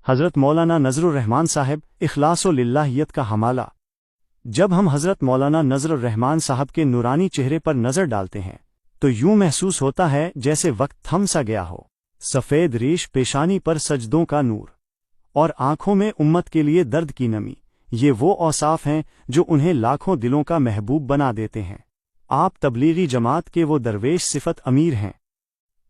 حضرت مولانا نذر الرحمان صاحب اخلاص و للہیت کا حوالہ۔ جب ہم حضرت مولانا نذر الرحمان صاحب کے نورانی چہرے پر نظر ڈالتے ہیں تو یوں محسوس ہوتا ہے جیسے وقت تھم سا گیا ہو۔ سفید ریش پیشانی پر سجدوں کا نور اور آنکھوں میں امت کے لیے درد کی نمی، یہ وہ اوصاف ہیں جو انہیں لاکھوں دلوں کا محبوب بنا دیتے ہیں۔ آپ تبلیغی جماعت کے وہ درویش صفت امیر ہیں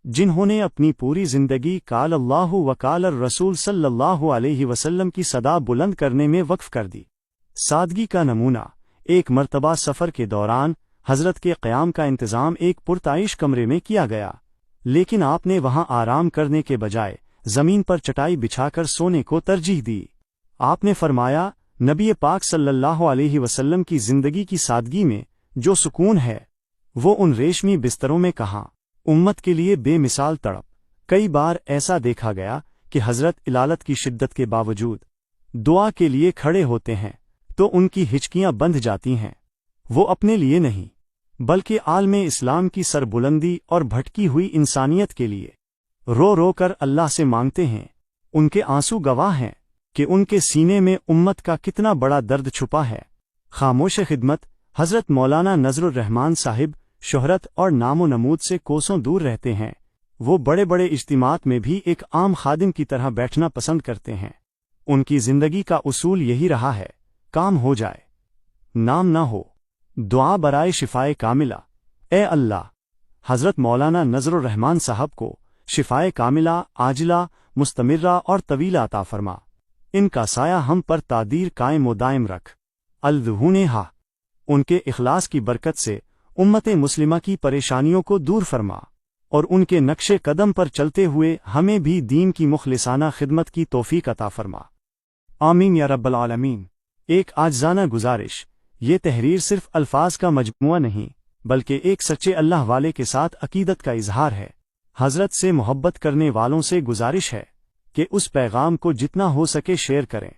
جنہوں نے اپنی پوری زندگی قال اللہ و قال الرسول صلی اللہ علیہ وسلم کی صدا بلند کرنے میں وقف کر دی۔ سادگی کا نمونہ، ایک مرتبہ سفر کے دوران حضرت کے قیام کا انتظام ایک پرتعیش کمرے میں کیا گیا، لیکن آپ نے وہاں آرام کرنے کے بجائے زمین پر چٹائی بچھا کر سونے کو ترجیح دی۔ آپ نے فرمایا، نبی پاک صلی اللہ علیہ وسلم کی زندگی کی سادگی میں جو سکون ہے وہ ان ریشمی بستروں میں کہاں۔ امت کے لیے بے مثال تڑپ۔ کئی بار ایسا دیکھا گیا کہ حضرت علالت کی شدت کے باوجود دعا کے لیے کھڑے ہوتے ہیں تو ان کی ہچکیاں بندھ جاتی ہیں۔ وہ اپنے لیے نہیں بلکہ عالم اسلام کی سربلندی اور بھٹکی ہوئی انسانیت کے لیے رو رو کر اللہ سے مانگتے ہیں۔ ان کے آنسو گواہ ہیں کہ ان کے سینے میں امت کا کتنا بڑا درد چھپا ہے۔ خاموش خدمت، حضرت مولانا نذر الرحمان صاحب شہرت اور نام و نمود سے کوسوں دور رہتے ہیں۔ وہ بڑے بڑے اجتماعات میں بھی ایک عام خادم کی طرح بیٹھنا پسند کرتے ہیں۔ ان کی زندگی کا اصول یہی رہا ہے، کام ہو جائے نام نہ ہو، دعا برائے شفائے کاملہ۔ اے اللہ، حضرت مولانا نذر الرحمان صاحب کو شفائے کاملہ، عاجلہ، مستمرہ اور طویلہ عطا فرما۔ ان کا سایہ ہم پر تادیر قائم و دائم رکھ۔ الدہونہا، ان کے اخلاص کی برکت سے امت مسلمہ کی پریشانیوں کو دور فرما اور ان کے نقش قدم پر چلتے ہوئے ہمیں بھی دین کی مخلصانہ خدمت کی توفیق عطا فرما۔ آمین یا رب العالمین۔ ایک عاجزانہ گزارش، یہ تحریر صرف الفاظ کا مجموعہ نہیں بلکہ ایک سچے اللہ والے کے ساتھ عقیدت کا اظہار ہے۔ حضرت سے محبت کرنے والوں سے گزارش ہے کہ اس پیغام کو جتنا ہو سکے شیئر کریں۔